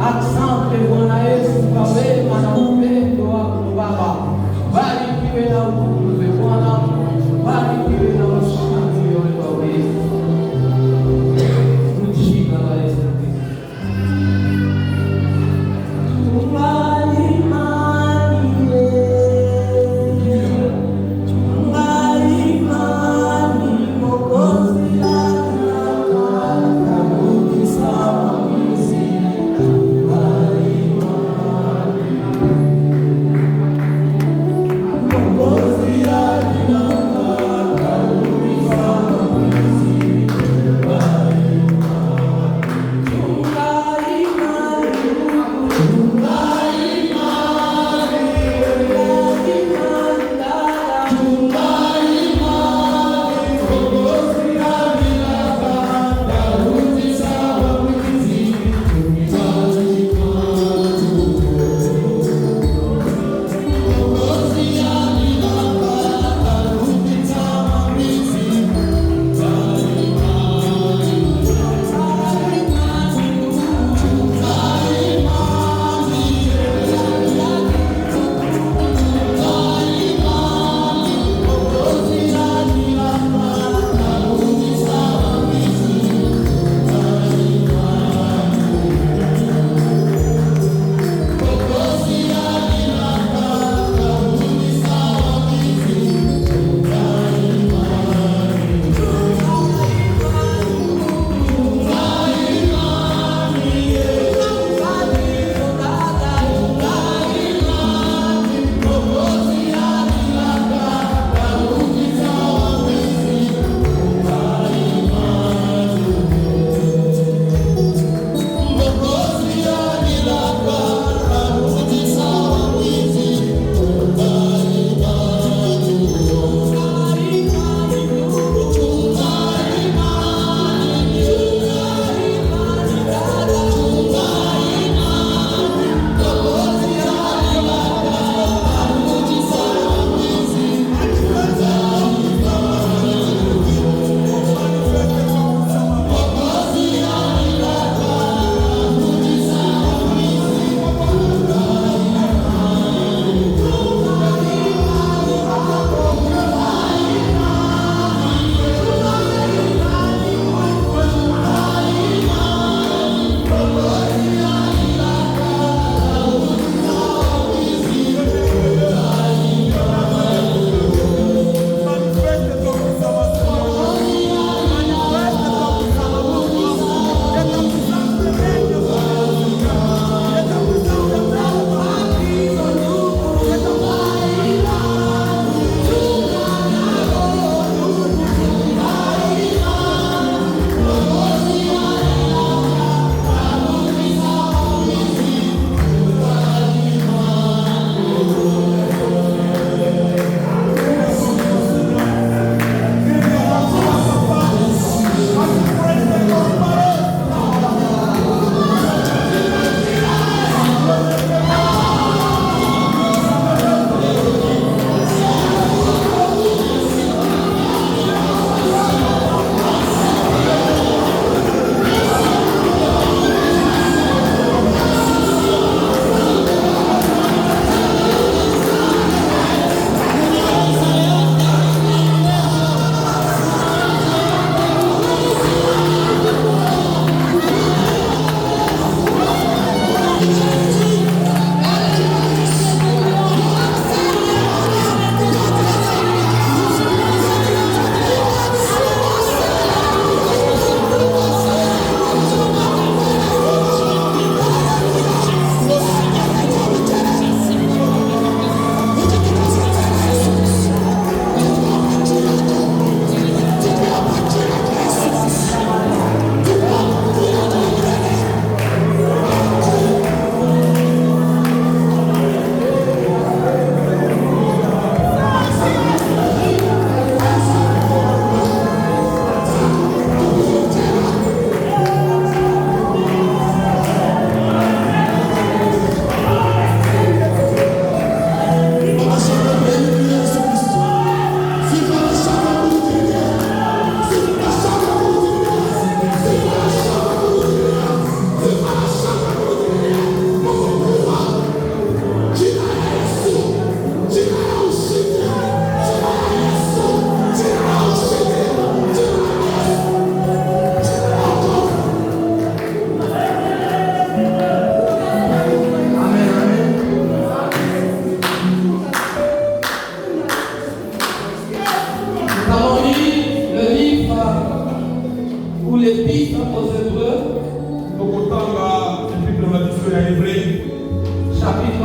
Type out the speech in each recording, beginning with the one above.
Asante Bwana Yesu kwa wema na upendo wako Baba. Barikiwe na utukufu Bwana, barikiwe na ushindi wa wewe. Jina la Yesu Kristo.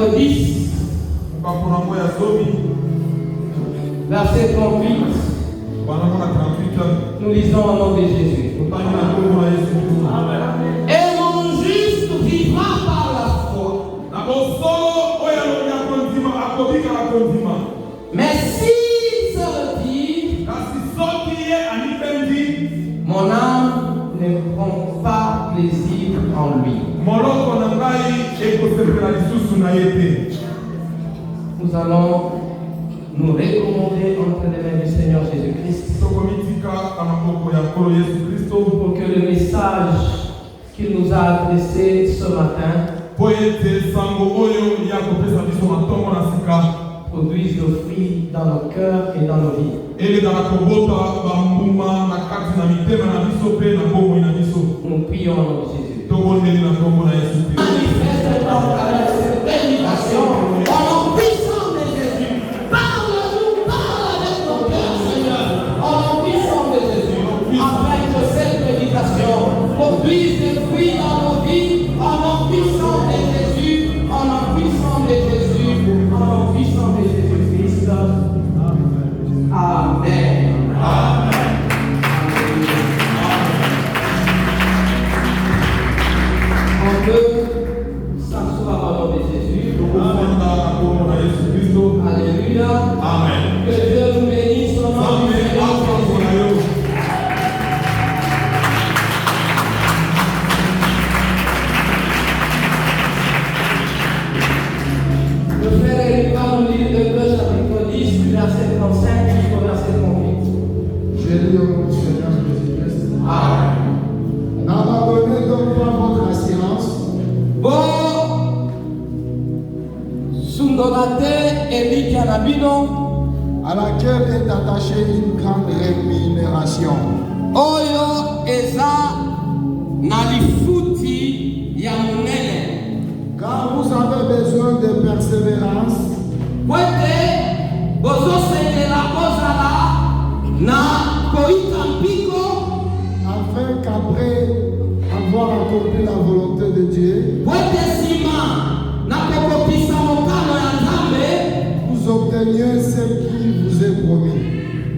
chapitre 10, verset 38. Nous lisons au nom de Jésus. Et mon juste vivra par la foi. Mais s'il se retire, mon âme ne prend pas plaisir en lui. Nous allons nous recommander entre les mains du Seigneur Jésus-Christ pour que le message qu'il nous a adressé ce matin produise le fruit dans nos cœurs et dans nos vies. Nous prions au nom de Jésus. Manifeste-toi avec cette bénédiction au nom puissant de Jésus. Parle-nous, parle avec nos cœurs, Seigneur, au nom puissant de Jésus, afin que cette prédication produise des fruits dans nos vies, au nom puissant de Jésus, au nom puissant de Jésus, au nom puissant de Jésus-Christ. Amen. Amen. On peut s'asseoir au nom de Jésus. Alléluia. Amen. Que Dieu nous bénisse au nom de Jésus. Le frère Eric va nous lire Hébreux chapitre 10, du verset 35 jusqu'au verset 38. Je lis au nom du Seigneur Jésus-Christ. Amen. N'abandonnez donc pas votre assurance. Bon, Sundonate Eli Kanabino, À laquelle est attachée une grande rémunération. Oyo Eza Nalifuti Yamunene. Car vous avez besoin de persévérance, Kwete, Bozo Sengela Ozala, Na Koikampiko, afin qu'après avoir accompli la volonté de Dieu, Kwete Sima, Na Kokopisa Mokano ya Nzambe, vous obteniez ce qui vous est promis.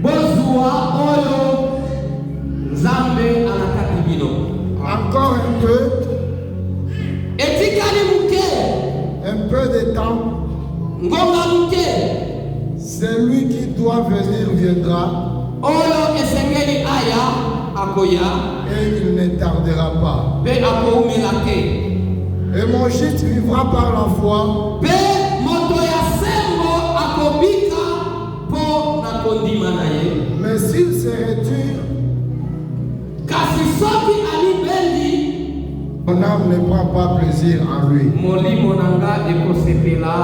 Bozua Oyo Nzambe Anakatibino. Encore un peu de temps, Ngonga Muke, celui qui doit venir viendra Oyo Esengeli Aya, Akoya, et il ne tardera pas. Pe Akoumelake, Et mon juste vivra par la foi. Pe Motoya Sembo Akobika, Po Nakondimanaye. Mais s'il se retire, Kasisoki Ali Bendi, mon âme ne prend pas plaisir en lui. Moli Monanga Ekosepela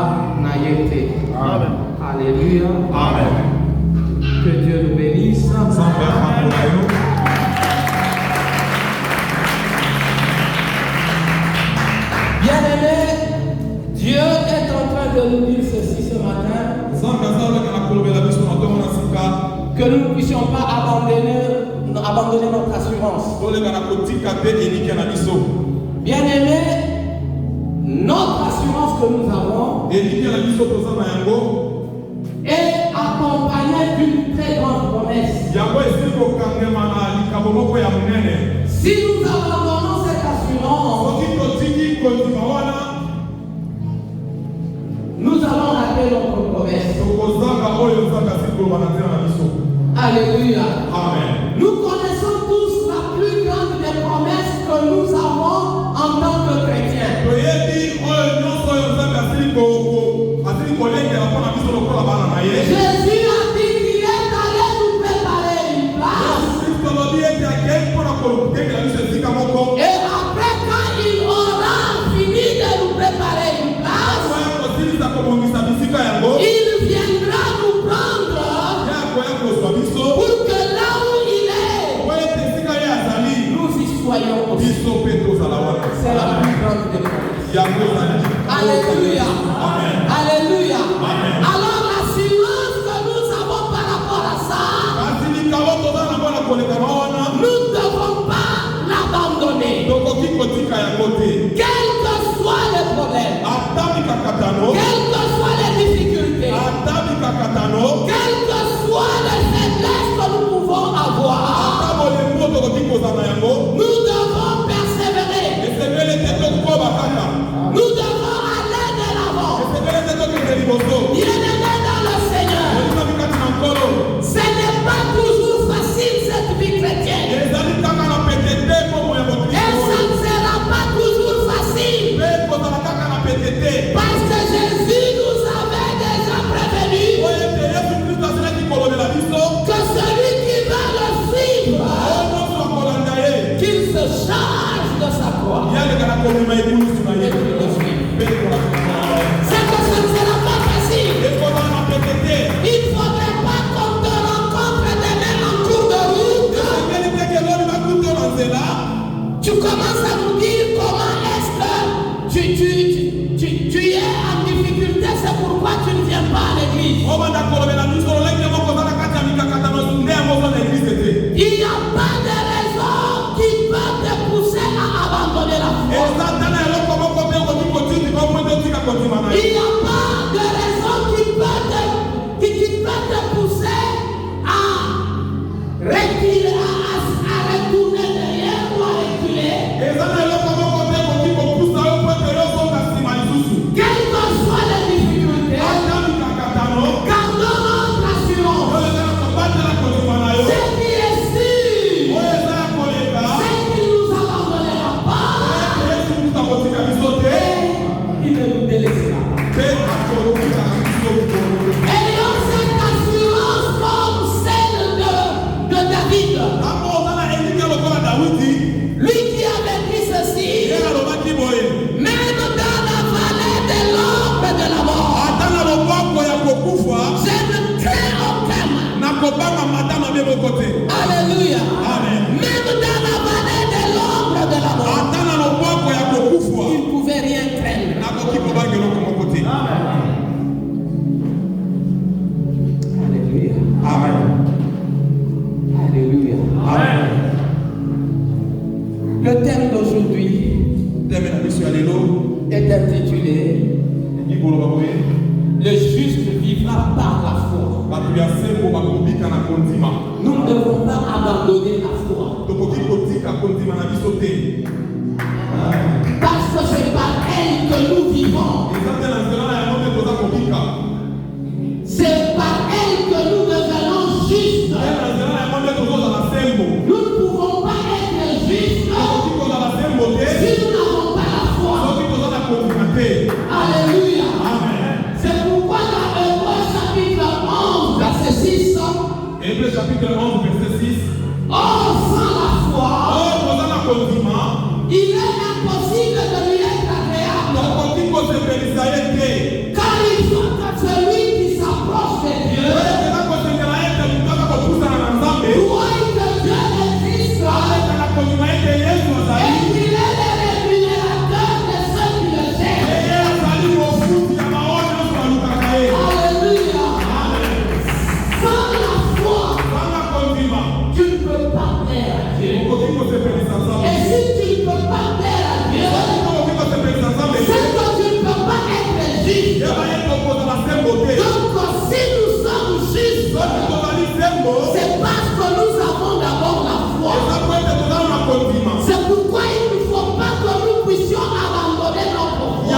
Nayete. Amen. Alléluia. Amen. Que Dieu nous bénisse. Bien-aimé, Dieu est en train de nous dire ceci ce matin, que nous ne puissions pas abandonner notre assurance. Bien-aimé, notre assurance que nous avons est accompagnée d'une très grande promesse. Si nous abandonnons cette assurance, nous allons rater notre promesse. Alléluia. Amen. Nous connaissons tous la plus grande des promesses que nous avons en tant que chrétiens. Jésus a dit qu'il est allé nous préparer une place. Et après, quand il aura fini de nous préparer une place, il viendra nous prendre pour que là où il est, nous y soyons aussi. C'est la plus grande des promesses. Alléluia. Amen. Alléluia. Amen. Alors l'assurance que nous avons par rapport à ça, nous ne devons pas l'abandonner. Quel que soit le problème, quel Bien-aimé dans le Seigneur, ce n'est pas toujours facile cette vie chrétienne. Et ça ne sera pas toujours facile. Parce que Jésus nous avait déjà prévenu que celui qui va le suivre, qu'il se charge de sa croix. C'est que ça ne sera pas facile. Il ne faudrait pas qu'on te rencontre demain en cours de route. Tu commences à nous dire comment est-ce que tu es en difficulté, c'est pourquoi tu ne viens pas à l'église. Il n'y a pas de raison qui peut te pousser à abandonner la foi. Il n'y a pas de raison qui peut te pousser à reculer, à retourner derrière ou à reculer. Quelles que soient les difficultés, gardons notre assurance. C'est qui est sûr, c'est qu'il nous abandonnera pas. Il ne nous délaissera pas. Ayons cette assurance comme celle de David. Lui qui avait dit ceci, même dans la vallée de l'ombre de la mort, je ne crains aucun mal. Alléluia. Même dans la vallée de l'ombre de la mort, il ne pouvait rien craindre. Alléluia. Alléluia. Le thème d'aujourd'hui est intitulé Le juste vivra par la foi. Nous ne devons pas abandonner la foi. Parce que c'est par elle que nous vivons. C'est par elle que nous devenons justes. Nous ne pouvons pas être justes si nous n'avons pas la foi. Alléluia. C'est pourquoi dans Hébreux chapitre 11, verset 6, oh, sans la foi, il est impossible de lui être agréable. Car il faut que celui qui s'approche de Dieu croit que Dieu existe et qu'il est le rémunérateur de ceux qui le cherchent. Alléluia. Sans la foi, tu ne peux pas plaire à Dieu. Et si tu ne peux pas plaire à Dieu, c'est que tu ne peux pas être juste. Donc si nous sommes justes, c'est parce que nous avons d'abord la foi. C'est pourquoi il ne faut pas que nous puissions abandonner notre foi.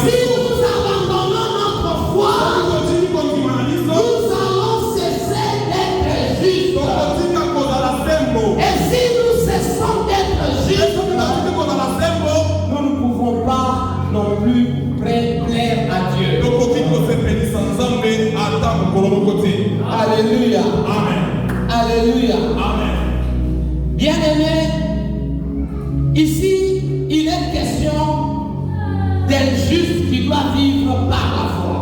Si nous abandonnons notre foi, nous allons cesser d'être justes. Et si nous cessons d'être justes, nous ne pouvons pas non plus plaire à Dieu. Alléluia. Alléluia. Bien-aimé, ici, il est question d'un juste qui doit vivre par la foi.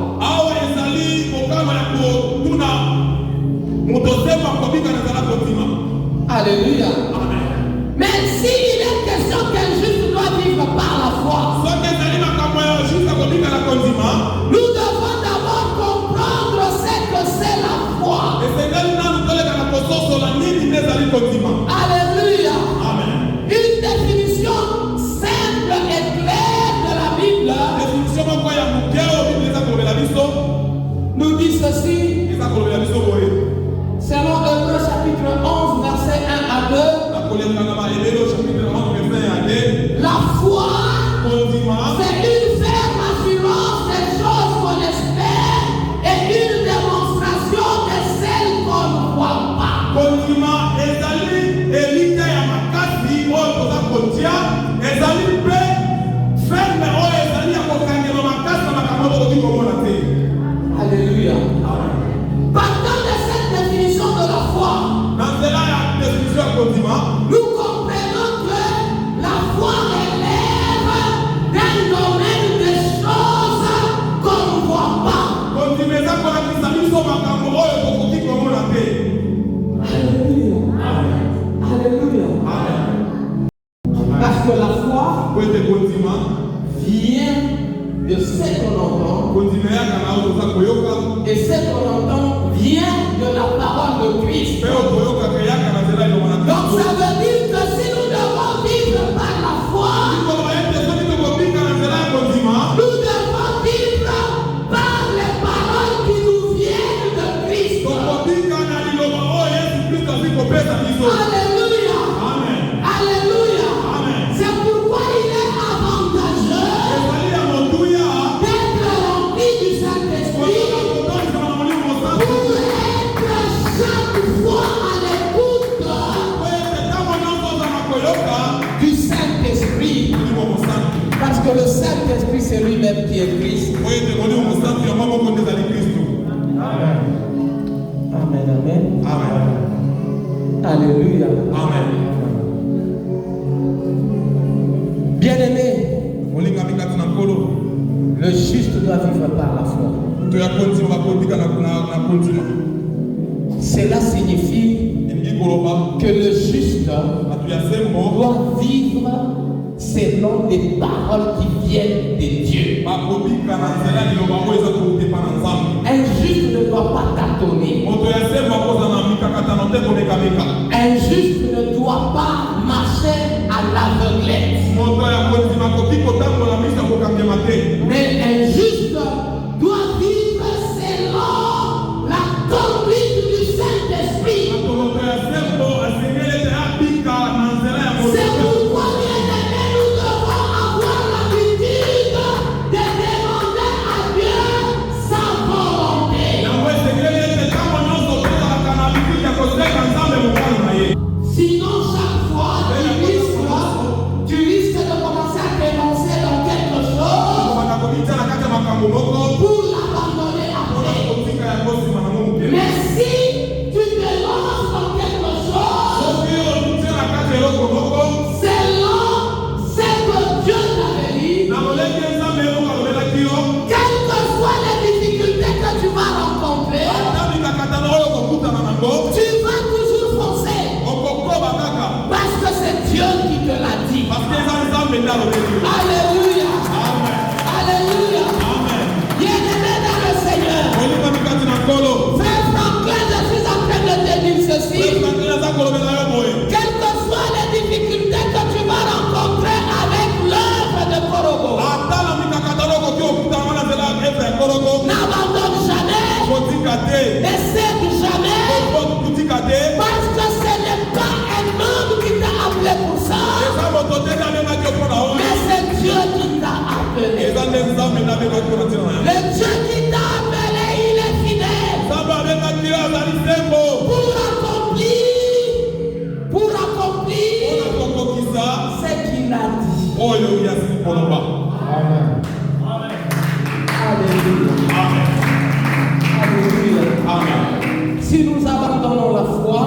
Alléluia. Mais s'il est question qu'un juste doit vivre par la foi, nous devons d'abord comprendre ce que c'est la foi. Alléluia. Une définition simple et claire de la Bible nous dit ceci. Selon Hébreux chapitre 11, verset 1 à 2. vient de ce qu'on entend. Et ce qu'on entend vient de la parole de Christ. Donc ça veut dire que si nous devons vivre par la foi, nous devons vivre par les paroles qui nous viennent de Christ. Alléluia. Amen. Alléluia. Amen. C'est pourquoi il est avantageux d'être rempli du Saint-Esprit pour être chaque fois à l'écoute du Saint-Esprit. Parce que le Saint-Esprit, c'est lui-même qui est Christ. Amen, amen. Alléluia. Bien-aimé, le juste doit vivre par la foi. Cela signifie que le juste doit vivre selon les paroles qui viennent de Dieu. Un juste ne doit pas tâtonner. Un juste ne doit pas marcher à l'aveuglette. Mais un juste doit vivre selon la conduite du Saint-Esprit. C'est pourquoi, bien-aimés, nous devons avoir l'habitude de demander à Dieu sa volonté. Sinon, chaque fois, tu risques de commencer à t'élancer dans quelque chose pour l'abandonner après. Mais si tu te lances dans quelque chose, selon ce que Dieu t'avait dit, quelles que soient les difficultés que tu vas rencontrer, tu vas toujours foncer. Parce que c'est Dieu qui te l'a dit. Alléluia. Alléluia. Bien-aimé dans le Seigneur. Frère Franklin, je suis en train de te dire ceci. Quelles que soient les difficultés que tu vas rencontrer avec l'œuvre de Korobo, n'abandonne jamais, ne cède jamais, parce que ce n'est pas un homme qui t'a appelé pour ça, mais c'est Dieu qui t'a appelé. Le Dieu qui t'a appelé, il est fidèle pour accomplir ce qu'il a dit. Amen. Alléluia. Alléluia. Si nous abandonnons la foi,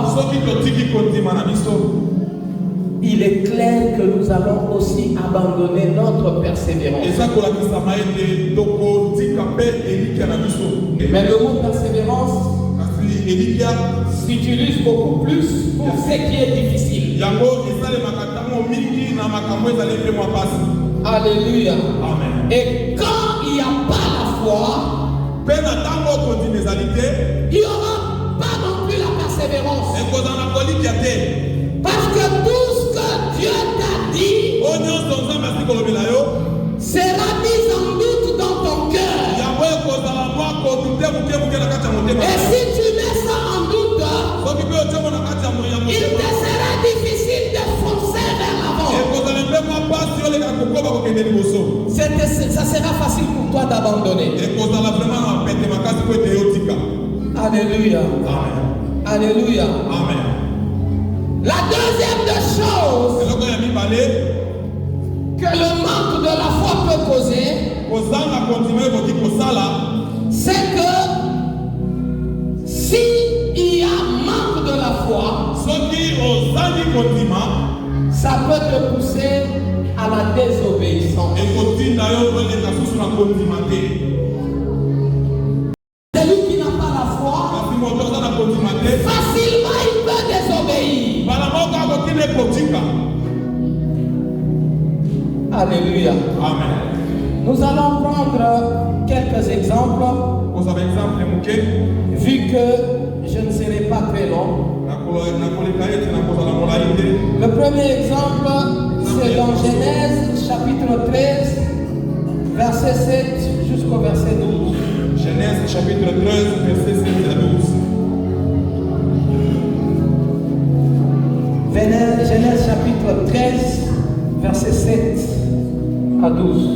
il est clair que nous allons aussi abandonner notre persévérance. Mais le mot persévérance s'utilise beaucoup plus pour ce qui est difficile. Alléluia. Et quand il n'y a pas la foi, il n'y aura pas non plus la persévérance. Parce que tout ce que Dieu t'a dit sera mis en doute dans ton cœur. Et si tu mets ça en doute, il te sera difficile de foncer vers l'avant. Ça sera facile pour toi d'abandonner. Alléluia. Alléluia. La deuxième des choses que le manque de la foi peut causer, c'est que s'il y a manque de la foi, ça peut te pousser à la désobéissance. Celui qui n'a pas la foi, facilement il peut désobéir. Alléluia. Amen. Nous allons prendre quelques exemples, vu que je ne serai pas très long. Le premier exemple, c'est dans Genèse chapitre 13, verset 7 jusqu'au verset 12. Genèse chapitre 13, verset 7 à 12. Genèse chapitre 13, verset 7 à 12.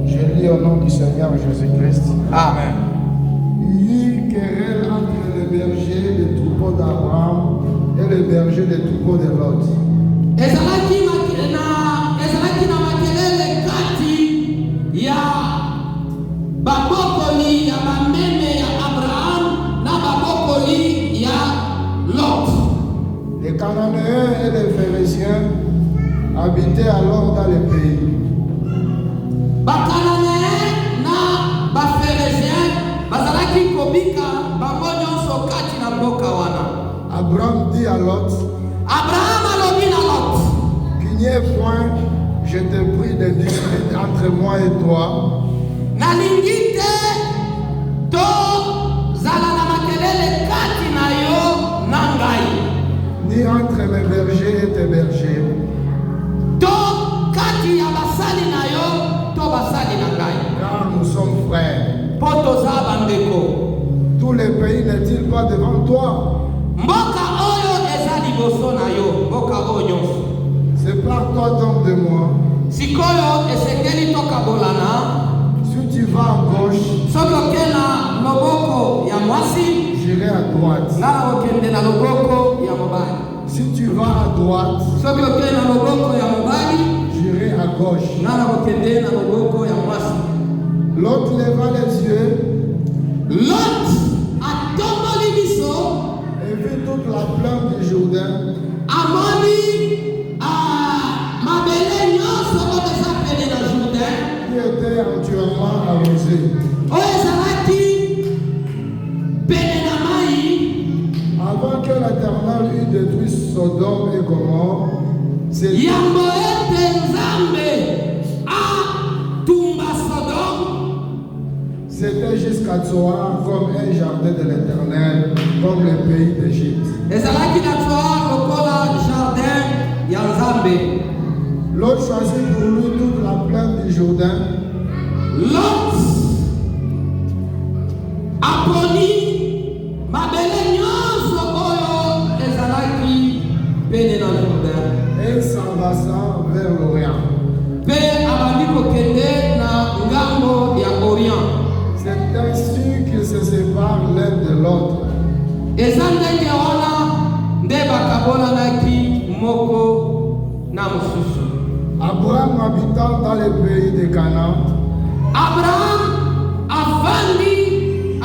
Je lis au nom du Seigneur Jésus-Christ. Amen. Il y eut querelle entre les bergers des troupeaux d'Abraham et les bergers des troupeaux de Lot. Ezalaki na makelele kati ya babokoli ya bameme ya Abraham na babokoli ya Lot. Les Cananéens et les Phéréciens habitaient alors dans le pays. Bakananéen na baphérésiens bazalaki kobika bango nyonso kati na mboka wana. Abraham dit à Lot, Abraham alobi na Lot, qu'il n'y ait point, je te prie, de dispute entre moi et toi, nalingi te tozala na makelele kati na yo na ngai, ni entre mes bergers et tes bergers. to kati ya basali na yo to basali na ngai, Car nous sommes frères. mpo toza bandeko. Tous les pays n'est-il pas devant toi? Mboka oyo eza liboso na yo, mboka oyo nyonso. Sépare-toi donc de moi. Sikoyo esekeli tokabolana. Si tu vas à gauche, Soki okende na loboko ya mwasi, j'irai à droite. nga na okende na loboko ya mobali. Si tu vas à droite, Soki okende na loboko ya mobali, j'irai à gauche. nga na okende na loboko ya mwasi. L'autre leva les yeux Lot atomboli miso, et vit toute la plaine du Jourdain, amoni mabele nyonso oyo eza pene na Jourdain, qui était entièrement arrosé. oyo ezalaki pene na mai. Avant que l'Éternel eût détruit Sodome et Gomorrhe, c'est Yambo ete Nzambe atumba Sodome, c'était jusqu'à Tsoar comme un jardin de l'Éternel, comme le pays d'Égypte. ezalaki na Tsoar lokola jardin ya Nzambe. L'autre choisit pour lui toute la plaine du Jourdain, Lot aponi mabele nyonso oyo ezalaki pene na Jourdain, et s'enlaçant vers l'Orient. mpe abandi kokende na ngambo ya Orient. C'est ainsi qu'ils se séparent l'un de l'autre. Eza ndenge wana nde bakabolanaki moko na mosusu. Abraham habitant dans le pays de Canaan, Abraham avandi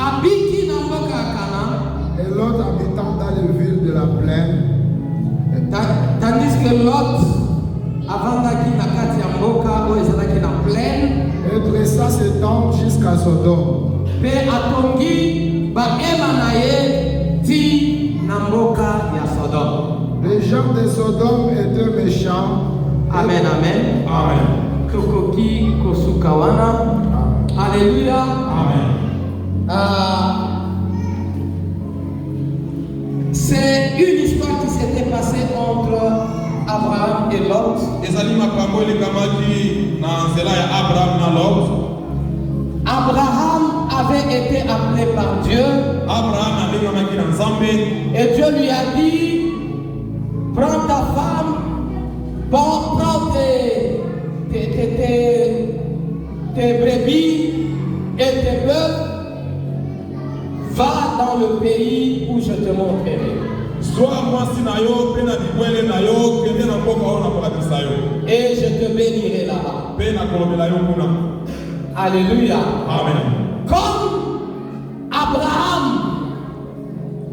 abiki na mboka ya Kana, et l'autre habitant dans les villes de la plaine, tandis que Lot avandaki na kati ya mboka oyo ezalaki na plaine, et dressa ses tentes jusqu'à Sodome. mpe atongi bahema na ye ti na mboka ya Sodome. Les gens de Sodome étaient méchants. Amen, amen. Amen. Kokoki kosuka wana. Alléluia. Amen. C'est une histoire qui s'était passée entre Abraham et Lot. ezali makambo elekamaki na nzela ya Abraham na Lot. Abraham avait été appelé par Dieu Abraham abengamaki na Nzambe, et Dieu lui a dit, prends ta femme, prends tes brebis et tes bœufs, va dans le pays où je te montrerai. zwa mwasi na yo mpe na bibwele na yo, kende na mboka oyo nakolakisa yo, Et je te bénirai là-bas. mpe nakolobela yo kuna. Alléluia. Amen. Comme Abraham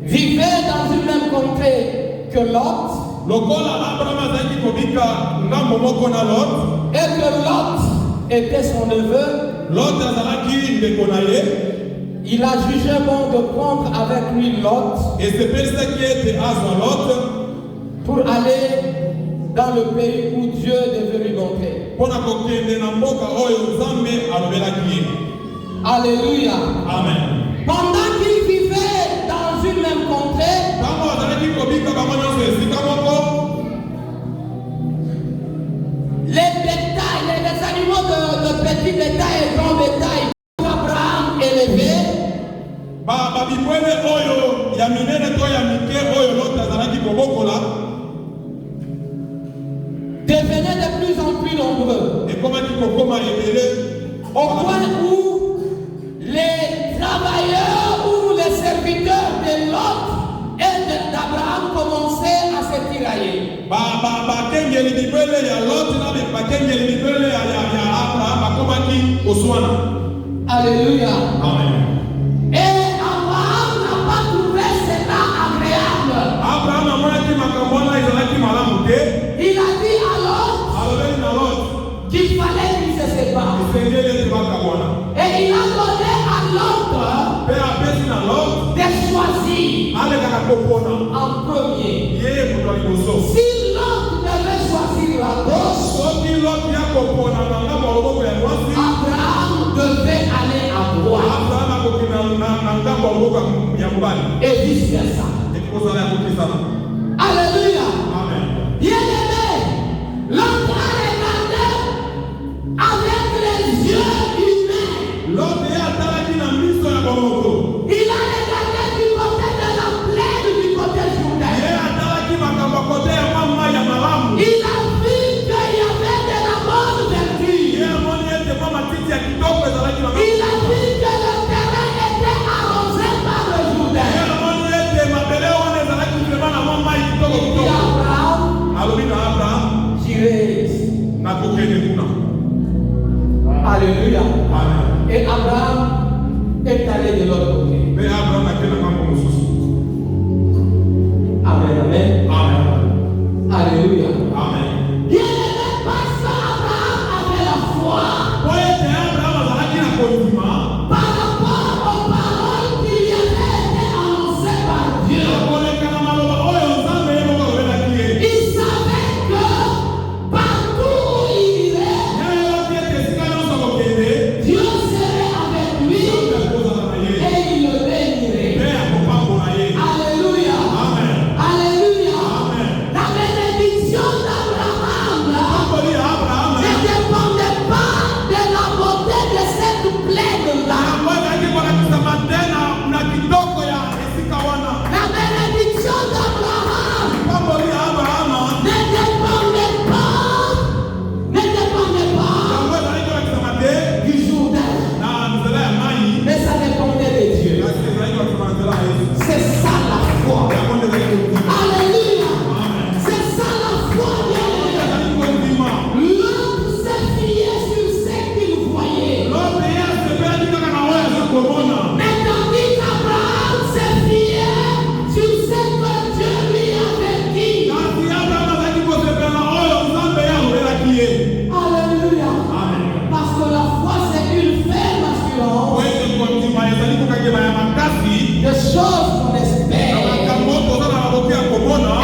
vivait dans une même contrée que Lot, lokola Abraham azalaki kobika ngambo moko na Lot, et que Lot était son neveu, Lot azalaki ndeko na ye, il a jugé bon de prendre avec lui Lot esepelisaki ete azwa Lot pour aller dans le pays où Dieu est devenu montrer. Alléluia. Amen. Pendant qu'ils vivaient dans une même contrée, les bétails, les animaux de petit bétail et grand bétail, Abraham élevé, devenaient de plus en plus nombreux. Au point où les travailleurs ou les serviteurs de Lot et d'Abraham commençaient à se tirailler. Alléluia. Amen. Et Abraham n'a pas trouvé cela agréable. Il a dit à Lot qu'il fallait qu'il se sépare. Et il a donné à Lot de choisir en premier. Si Lot devait choisir la gauche, Abraham devait aller à droite. Et vice versa. Alléluia. Bien-aimé, l'homme a regardé avec les yeux humains. Il a regardé du côté de la plaine, du côté Jourdain. Il a vu qu'il y avait de la bonne verdure. Il a vu que le terrain était arrosé par le Jourdain. Il dit à Abraham, j'irai ici. Alléluia. Et Abraham est allé de l'autre côté. Amen, amen. Alléluia. Bien-aimé, parce qu'Abraham avait la foi par rapport aux paroles qui lui avaient été annoncées par Dieu. Il savait que partout où il irait, Dieu serait avec lui et il le bénirait. Alléluia. Alléluia. La bénédiction d'Abraham ne dépendait pas de la beauté de cette plaine-là. La bénédiction d'Abraham ne dépendait pas du Jourdain, mais ça dépendait de Dieu. C'est ça la foi. Alléluia. C'est ça la foi. L'homme s'est fié sur ce qu'il voyait. Mais tandis qu'Abraham s'est fié sur ce que Dieu lui avait dit. Alléluia. Parce que la foi c'est une ferme assurance des choses qu'on espère.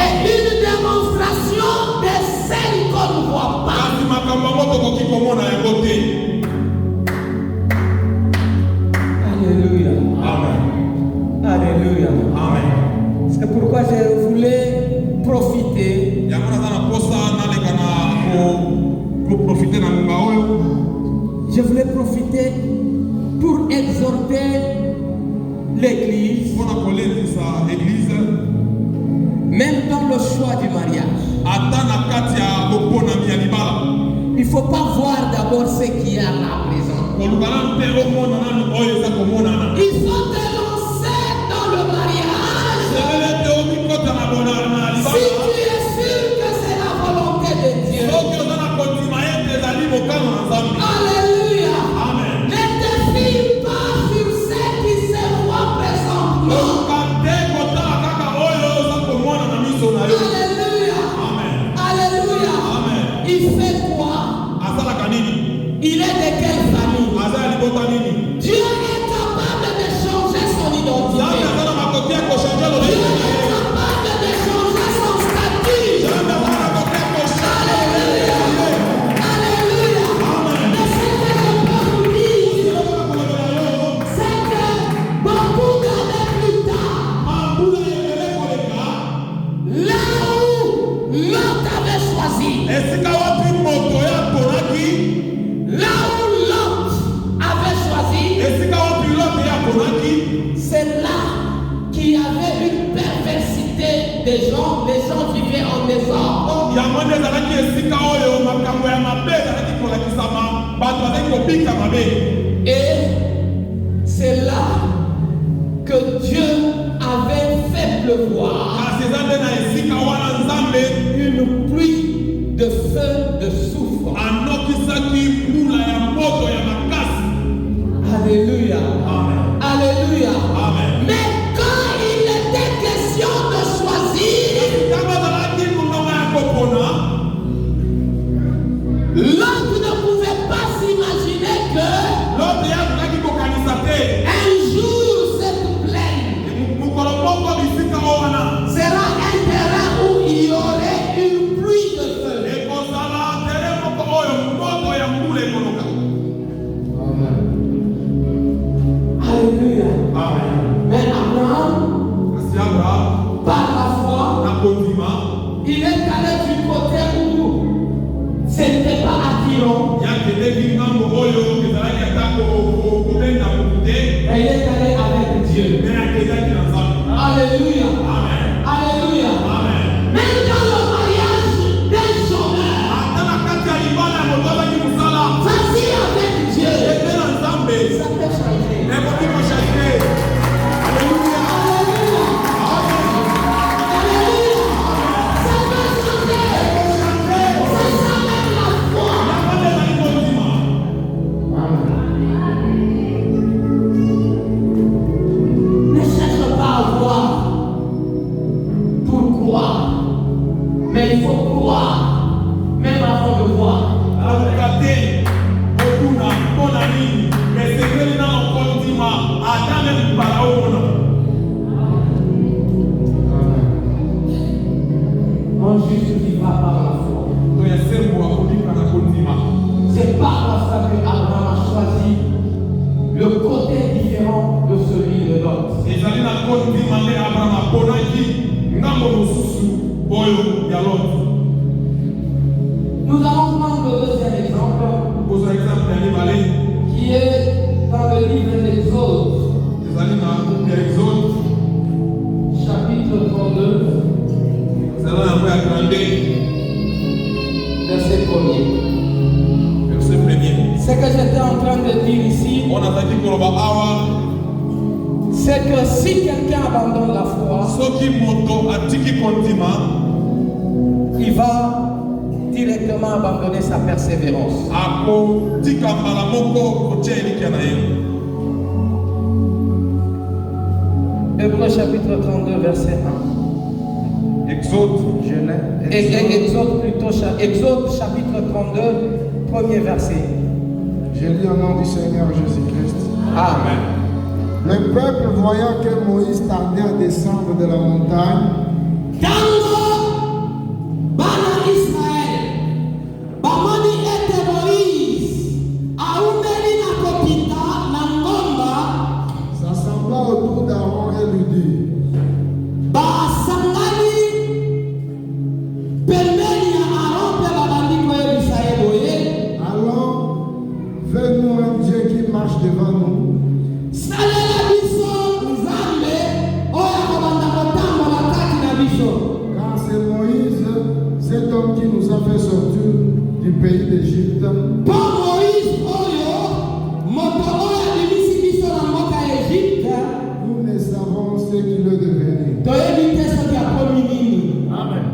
Et une démonstration de celles qu'on ne voit pas. Alléluia. Alléluia. C'est pourquoi je voulais profiter Je voulais profiter pour exhorter l'Église, même dans le choix du mariage. Il ne faut pas voir d'abord ce qu'il y a là présent. Il faut te lancer dans le mariage. Si tu es sûr que c'est la volonté de Dieu. Alléluia. Amen. Ne te fie pas sur ce qui se voit présentement. Alléluia. Alléluia. Il fait quoi? Il est de quelle famille? Dieu est capable de changer son identité. Dieu est capable de changer son statut. Alléluia. Et c'est là que Dieu avait fait pleuvoir une pluie de feu, de soufre. Alléluia. Alléluia. Mais quand il était question de choisir, l'autre ne pouvait pas s'imaginer que un jour cette plaine sera un terrain où il y aurait une pluie de feu. Alléluia. Mais Abraham, par la foi, il est allé du côté où ce n'était pas attirant. Et il est allé avec Dieu. Alléluia. Alléluia. Même dans le mariage d'un chômeur, vas-y avec Dieu. Ça peut changer. Alléluia. Alléluia. Ça peut changer. C'est ça même la foi. Ne cherche pas à voir pour croire, mais il faut croire même avant de voir. Mon juste vivra par la foi. C'est par ça que Abraham a choisi le côté différent de celui de l'autre. Nous allons prendre le deuxième exemple qui est dans le livre de l'Exode, chapitre 32, verset 1er. Ce que j'étais en train de dire ici, c'est que si quelqu'un abandonne la foi, il va directement abandonner sa persévérance. Hébreux chapitre 32, verset 1. Exode chapitre 32, premier verset. Je lis au nom du Seigneur Jésus-Christ. Amen. Le peuple, voyant que Moïse tardait à descendre de la montagne, s'assembla autour d'Aaron et lui dit: allons, fais-nous un Dieu qui marche devant nous. Car c'est Moïse, cet homme qui nous a fait sortir du pays d'Égypte. Nous ne savons ce qu'il est devenu. Amen.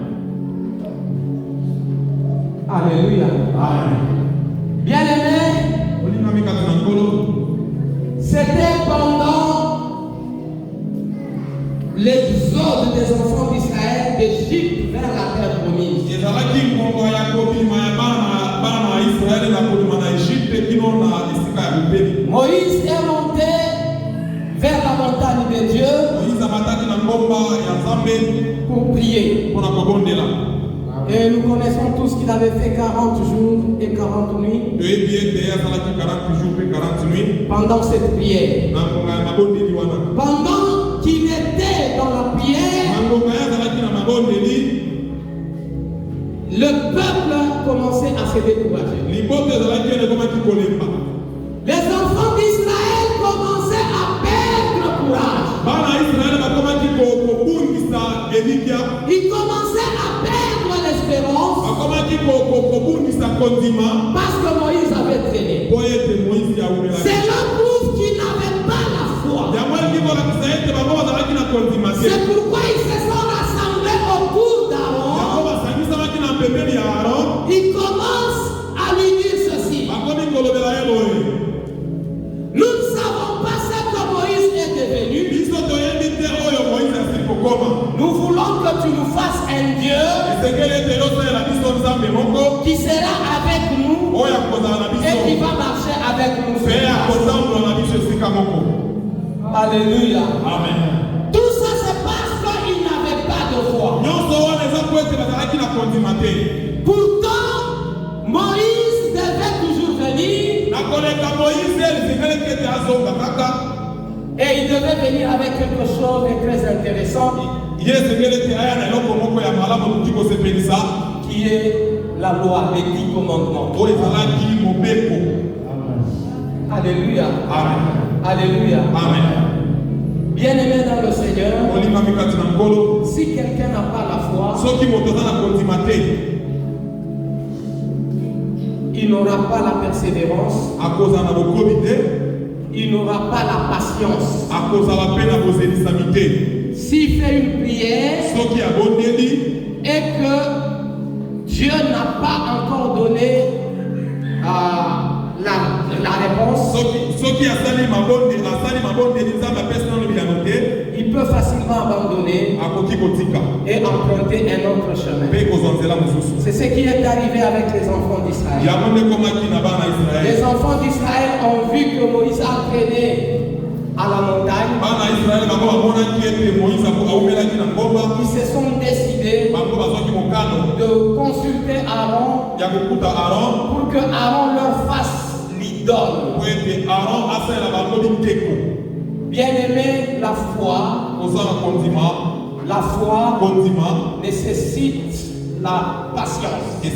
Alléluia. Bien-aimé, c'était pendant l'exode des enfants d'Israël d'Égypte vers la terre promise. Moïse est monté vers la montagne de Dieu pour prier. Et nous connaissons tous qu'il avait fait 40 jours et 40 nuits pendant cette prière. Pendant qu'il était dans la prière, le peuple commençait à se décourager. Les enfants d'Israël commençaient à perdre courage. Ils commençaient à perdre l'espérance parce que Moïse avait traîné. Alléluia. Amen. Tout ça c'est parce qu'il n'avait pas de foi. Pourtant, Moïse devait toujours venir. Et il devait venir avec quelque chose de très intéressant. Qui est la loi, les 10 commandements. Alléluia. Amen. Alléluia. Amen. Bien-aimé dans le Seigneur, si quelqu'un n'a pas la foi, il n'aura pas la persévérance, il n'aura pas la patience. S'il fait une prière et que Dieu n'a pas encore donné la réponse, il peut facilement abandonner et emprunter un autre chemin. C'est ce qui est arrivé avec les enfants d'Israël. Les enfants d'Israël ont vu que Moïse a traîné à la montagne. Ils se sont décidés de consulter Aaron pour que Aaron leur fasse l'idole. Bien aimé, la foi nécessite la patience. Tu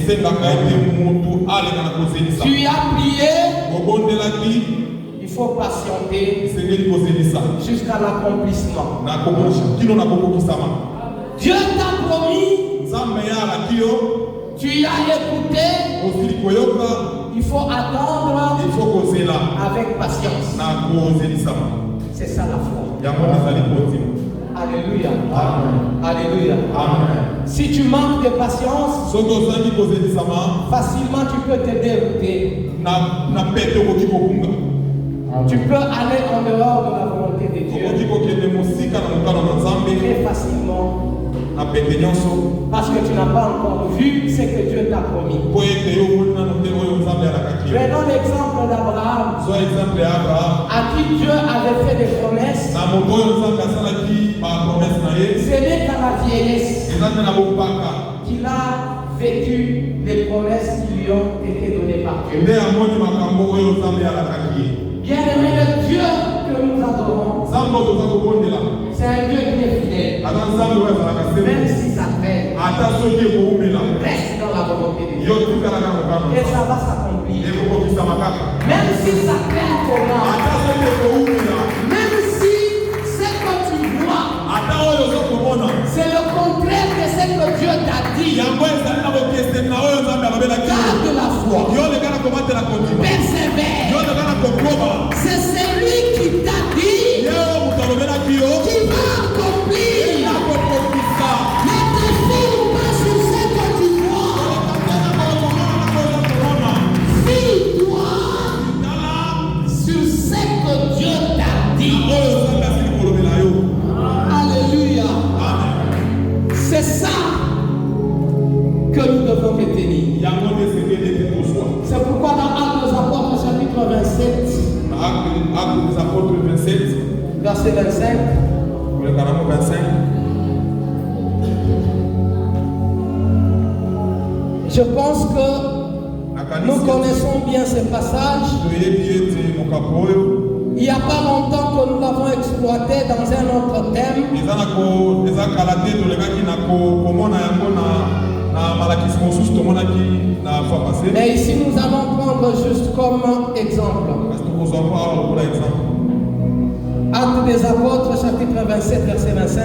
as prié, il faut patienter jusqu'à l'accomplissement. Dieu t'a promis, tu as écouté, il faut attendre avec patience. C'est ça la foi. Alléluia. Amen. Alléluia. Amen. Si tu manques de patience, facilement tu peux te dérouter. Tu peux aller en dehors de la volonté de Dieu très facilement. Parce que tu n'as pas encore vu ce que Dieu t'a promis. Prenons l'exemple d'Abraham, à qui Dieu avait fait des promesses. Ce n'est qu'à la vieillesse qu'il a vécu les promesses qui lui ont été données par Dieu. Bien aimé, le Dieu que nous adorons, c'est un Dieu qui est fidèle. Même si ça fait, reste dans la volonté de Dieu. Et ça va s'accomplir. Même si ça fait comment, même si ce que tu vois, c'est le contraire de ce que Dieu t'a dit. Garde la foi. Persévère. C'est celui qui t'a dit qui va accomplir. Ne te fie pas sur ce que tu vois. Fie-toi sur ce que Dieu t'a dit. Alléluia. C'est ça que nous devons retenir. C'est pourquoi dans Actes des Apôtres chapitre 27, verset 25, je pense que nous connaissons bien ce passage. Il n'y a pas longtemps que nous l'avons exploité dans un autre thème. Mais ici nous allons prendre juste comme exemple. Actes des Apôtres chapitre 27 verset 25.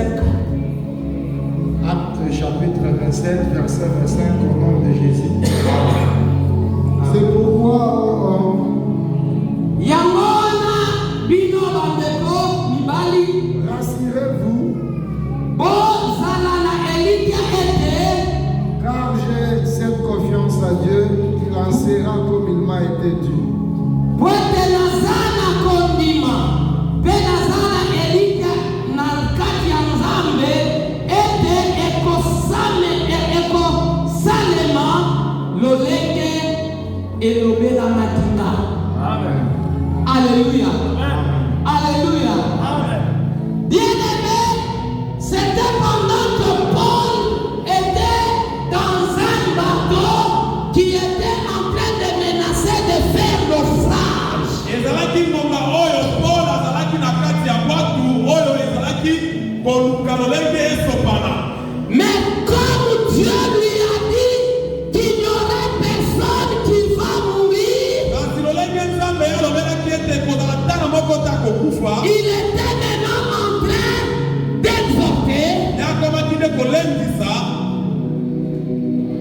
Actes chapitre 27 verset 25 au nom de Jésus. C'est pourquoi Yangona bino bandeko mibali rassurez-vous, bozala na Elikia ete car j'ai cette confiance à Dieu qu'il en sera comme il m'a été dû. Pwete nazana kondima pe nazana Elikia na kati ya Nzambe ete ekosalema lolenge elobela matinga. Amen. Alléluia. Mais comme Dieu lui a dit qu'il n'y aurait personne qui va mourir, il était maintenant en train d'exhorter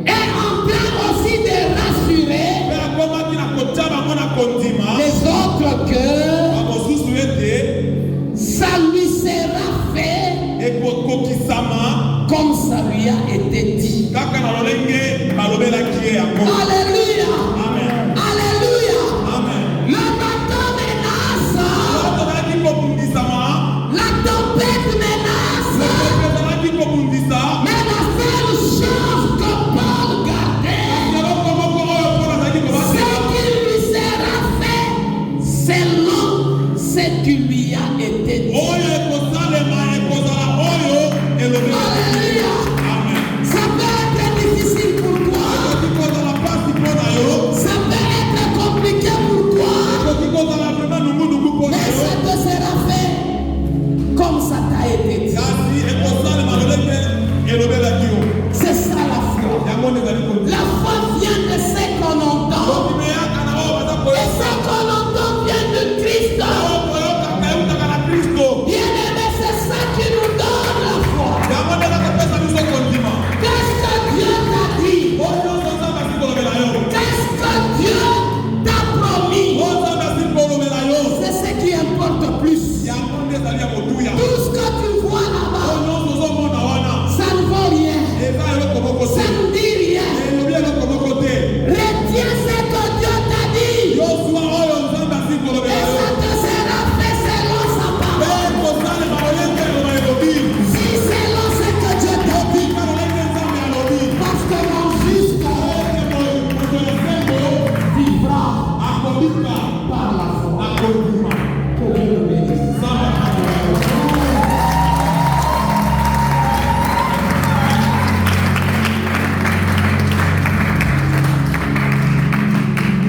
et en train aussi de rassurer les autres que ça lui sera fait comme ça lui a été dit. Alléluia. Amen. Alléluia. Amen. Le bateau menace. La tempête menace. Mais la seule chose que Paul gardait, ce qui lui sera fait selon ce qui lui a été dit. Alléluia. Ça peut être difficile pour toi. Ça peut être compliqué pour toi. Mais ça te sera fait comme ça t'a été dit. C'est ça la foi. La foi vient de ce qu'on entend. Et ce qu'on entend vient de Christ. Bien-aimé, c'est ça qui nous donne la foi. Qu'est-ce que Dieu t'a dit? Qu'est-ce que Dieu t'a promis? C'est ce qui importe plus. Tout ce que tu vois là-bas, ça ne vaut rien. Ça ne dit rien. Retiens ce que Dieu t'a dit. Et ça te sera fait selon sa parole. Si selon ce que Dieu t'a dit. Parce que mon juste vivra par la